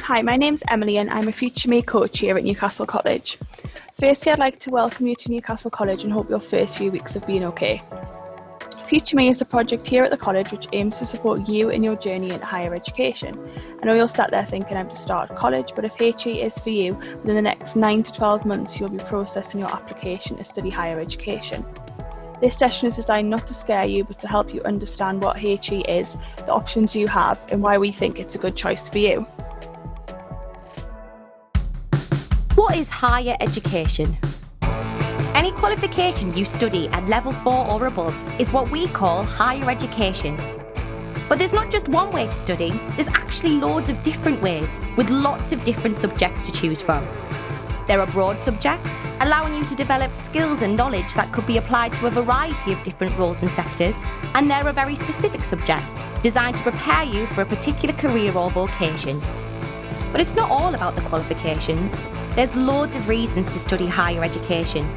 Hi, my name's Emily and I'm a FutureMe coach here at Newcastle College. Firstly, I'd like to welcome you to Newcastle College and hope your first few weeks have been okay. FutureMe is a project here at the college which aims to support you in your journey into higher education. I know you're sat there thinking I'm to start college, but if HE is for you, within the next 9 to 12 months you'll be processing your application to study higher education. This session is designed not to scare you, but to help you understand what HE is, the options you have, and why we think it's a good choice for you. What is higher education? Any qualification you study at level 4 or above is what we call higher education. But there's not just one way to study, there's actually loads of different ways, with lots of different subjects to choose from. There are broad subjects, allowing you to develop skills and knowledge that could be applied to a variety of different roles and sectors. And there are very specific subjects, designed to prepare you for a particular career or vocation. But it's not all about the qualifications. There's loads of reasons to study higher education.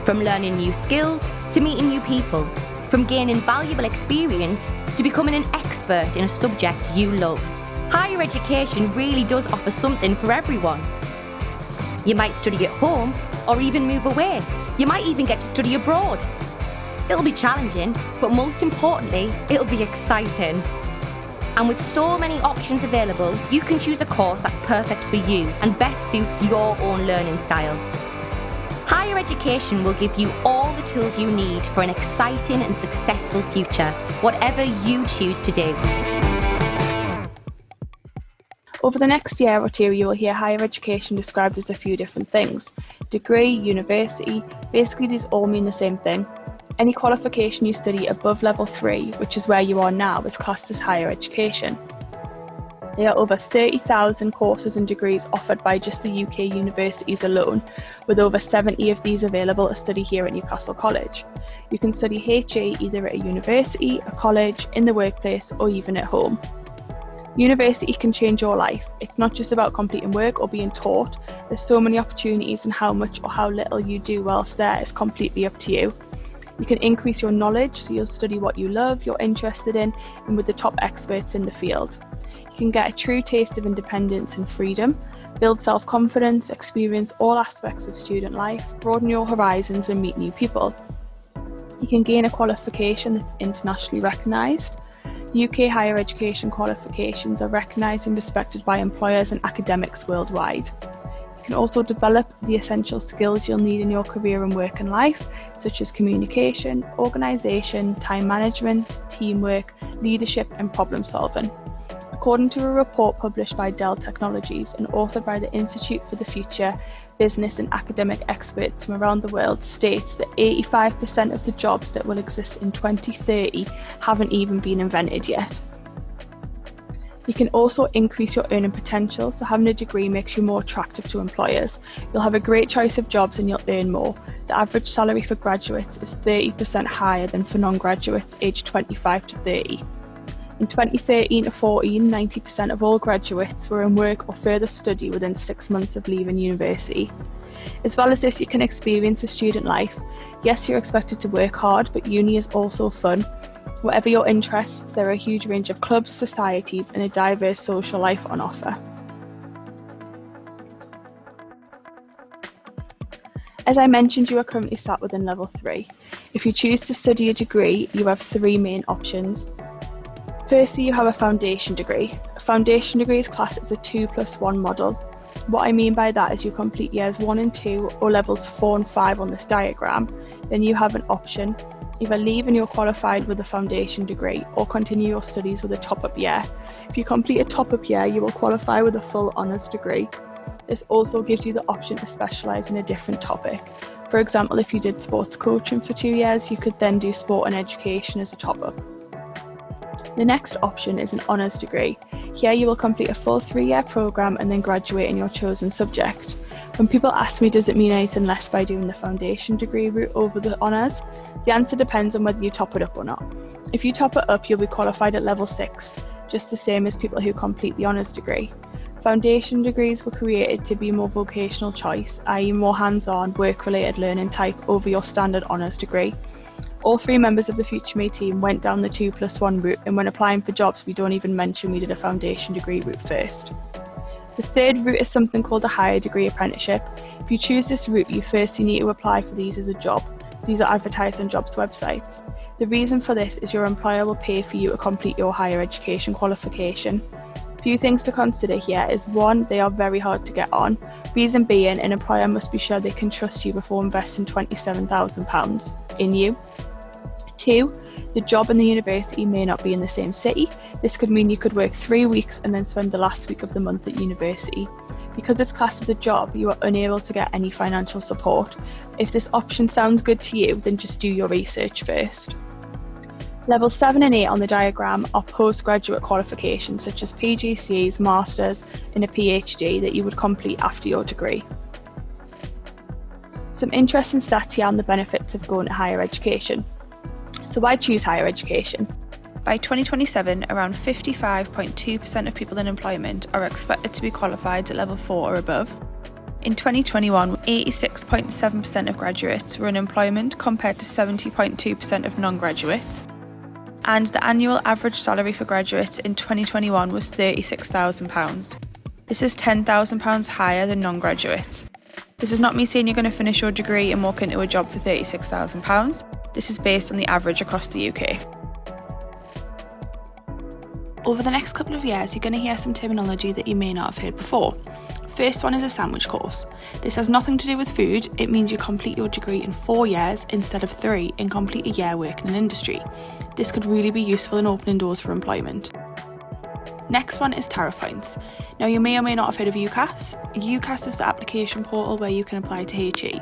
From learning new skills, to meeting new people. From gaining valuable experience, to becoming an expert in a subject you love. Higher education really does offer something for everyone. You might study at home, or even move away. You might even get to study abroad. It'll be challenging, but most importantly, it'll be exciting. And with so many options available, you can choose a course that's perfect for you and best suits your own learning style. Higher education will give you all the tools you need for an exciting and successful future, whatever you choose to do. Over the next year or two, you will hear higher education described as a few different things. Degree, university, basically these all mean the same thing. Any qualification you study above level 3, which is where you are now, is classed as higher education. There are over 30,000 courses and degrees offered by just the UK universities alone, with over 70 of these available to study here at Newcastle College. You can study HE either at a university, a college, in the workplace, or even at home. University can change your life. It's not just about completing work or being taught. There's so many opportunities, and how much or how little you do whilst there is completely up to you. You can increase your knowledge, so you'll study what you love, you're interested in, and with the top experts in the field. You can get a true taste of independence and freedom, build self-confidence, experience all aspects of student life, broaden your horizons and meet new people. You can gain a qualification that's internationally recognised. UK higher education qualifications are recognised and respected by employers and academics worldwide. You can also develop the essential skills you'll need in your career and work and life, such as communication, organisation, time management, teamwork, leadership and problem solving. According to a report published by Dell Technologies and authored by the Institute for the Future, business and academic experts from around the world, states that 85% of the jobs that will exist in 2030 haven't even been invented yet. You can also increase your earning potential, so having a degree makes you more attractive to employers. You'll have a great choice of jobs and you'll earn more. The average salary for graduates is 30% higher than for non-graduates aged 25 to 30. In 2013 to 14, 90% of all graduates were in work or further study within 6 months of leaving university. As well as this, you can experience a student life. Yes, you're expected to work hard, but uni is also fun. Whatever your interests, there are a huge range of clubs, societies, and a diverse social life on offer. As I mentioned, you are currently sat within level 3. If you choose to study a degree, you have 3 main options. Firstly, you have a foundation degree. A foundation degree is classed as a 2+1 model. What I mean by that is you complete years 1 and 2 or levels 4 and 5 on this diagram. Then you have an option. Either leave and you're qualified with a foundation degree, or continue your studies with a top-up year. If you complete a top-up year, you will qualify with a full honours degree. This also gives you the option to specialise in a different topic. For example, if you did sports coaching for 2 years, you could then do sport and education as a top-up. The next option is an honours degree. Here you will complete a full 3-year programme and then graduate in your chosen subject. When people ask me, does it mean anything less by doing the foundation degree route over the honours? The answer depends on whether you top it up or not. If you top it up, you'll be qualified at level 6, just the same as people who complete the honours degree. Foundation degrees were created to be more vocational choice, i.e. more hands-on, work-related learning type over your standard honours degree. All 3 members of the FutureMe team went down the 2+1 route, and when applying for jobs we don't even mention we did a foundation degree route first. The third route is something called a higher degree apprenticeship. If you choose this route, you firstly need to apply for these as a job. So these are advertised on jobs websites. The reason for this is your employer will pay for you to complete your higher education qualification. A few things to consider here is 1, they are very hard to get on. Reason being, an employer must be sure they can trust you before investing £27,000 in you. 2, the job and the university may not be in the same city. This could mean you could work 3 weeks and then spend the last week of the month at university. Because it's classed as a job, you are unable to get any financial support. If this option sounds good to you, then just do your research first. Levels 7 and 8 on the diagram are postgraduate qualifications such as PGCEs, Masters and a PhD that you would complete after your degree. Some interesting stats here on the benefits of going to higher education. So why choose higher education? By 2027, around 55.2% of people in employment are expected to be qualified at level 4 or above. In 2021, 86.7% of graduates were in employment compared to 70.2% of non-graduates. And the annual average salary for graduates in 2021 was £36,000. This is £10,000 higher than non-graduates. This is not me saying you're going to finish your degree and walk into a job for £36,000. This is based on the average across the UK. Over the next couple of years, you're going to hear some terminology that you may not have heard before. First one is a sandwich course. This has nothing to do with food. It means you complete your degree in 4 years instead of 3 and complete a year working in industry. This could really be useful in opening doors for employment. Next one is tariff points. Now you may or may not have heard of UCAS. UCAS is the application portal where you can apply to HE.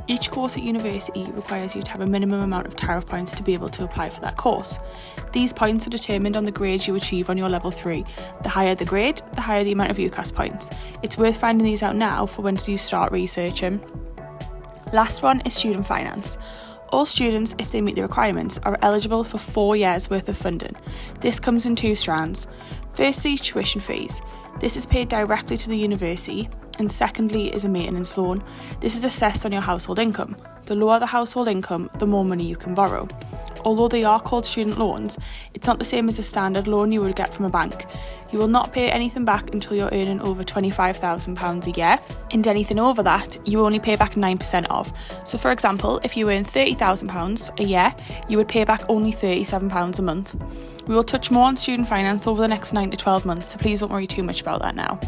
Each course at university requires you to have a minimum amount of tariff points to be able to apply for that course. These points are determined on the grades you achieve on your level 3. The higher the grade, the higher the amount of UCAS points. It's worth finding these out now for when you start researching. Last one is student finance. All students, if they meet the requirements, are eligible for 4 years worth of funding. This comes in 2 strands. Firstly, tuition fees. This is paid directly to the university, and secondly is a maintenance loan. This is assessed on your household income. The lower the household income, the more money you can borrow. Although they are called student loans, it's not the same as a standard loan you would get from a bank. You will not pay anything back until you're earning over £25,000 a year, and anything over that, you only pay back 9% of. So for example, if you earn £30,000 a year, you would pay back only £37 a month. We will touch more on student finance over the next 9 to 12 months, so please don't worry too much about that now.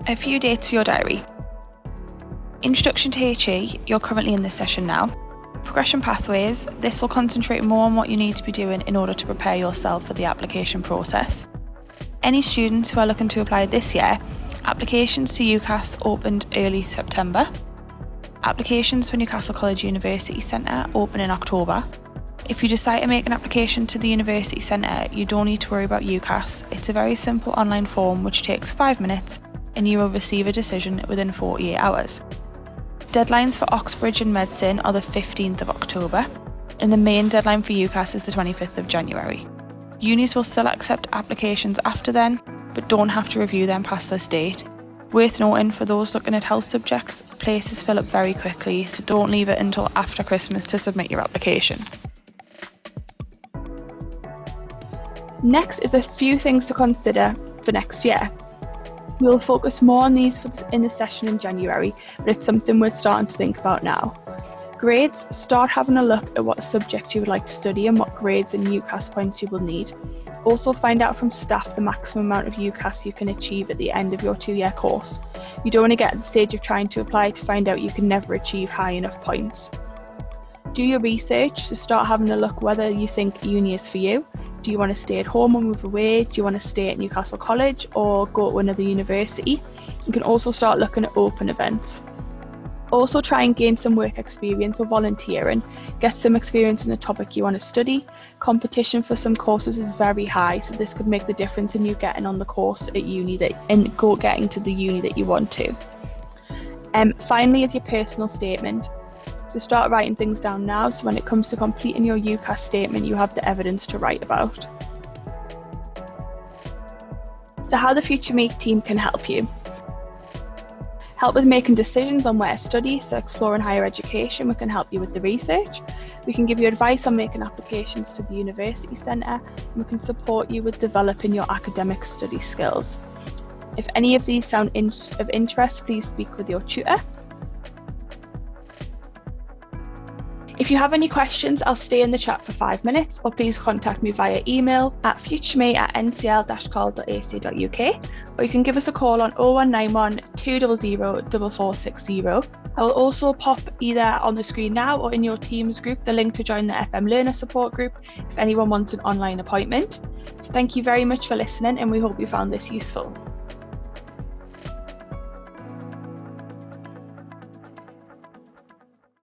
A few dates for your diary. Introduction to HE, you're currently in this session now. Progression pathways, this will concentrate more on what you need to be doing in order to prepare yourself for the application process. Any students who are looking to apply this year, applications to UCAS opened early September. Applications for Newcastle College University Centre open in October. If you decide to make an application to the University Centre, you don't need to worry about UCAS. It's a very simple online form which takes 5 minutes and you will receive a decision within 48 hours. Deadlines for Oxbridge and Medicine are the 15th of October, and the main deadline for UCAS is the 25th of January. Unis will still accept applications after then, but don't have to review them past this date. Worth noting, for those looking at health subjects, places fill up very quickly, so don't leave it until after Christmas to submit your application. Next is a few things to consider for next year. We'll focus more on these in the session in January, but it's something we're starting to think about now. Grades, start having a look at what subject you would like to study and what grades and UCAS points you will need. Also find out from staff the maximum amount of UCAS you can achieve at the end of your 2-year course. You don't want to get at the stage of trying to apply to find out you can never achieve high enough points. Do your research, so start having a look whether you think uni is for you. Do you want to stay at home or move away? Do you want to stay at Newcastle College or go to another university? You can also start looking at open events. Also try and gain some work experience or volunteering. Get some experience in the topic you want to study. Competition for some courses is very high, so this could make the difference in you getting on the course at uni getting to the uni that you want to. Finally is your personal statement. So start writing things down now, so when it comes to completing your UCAS statement, you have the evidence to write about. So how the FutureMe team can help you. Help with making decisions on where to study, so exploring higher education, we can help you with the research. We can give you advice on making applications to the University Centre, and we can support you with developing your academic study skills. If any of these sound of interest, please speak with your tutor. If you have any questions, I'll stay in the chat for 5 minutes, or please contact me via email at futureme@ncl-col.ac.uk, or you can give us a call on 0191 200 4460. I will also pop either on the screen now or in your Teams group the link to join the FM Learner Support Group if anyone wants an online appointment. So thank you very much for listening, and we hope you found this useful.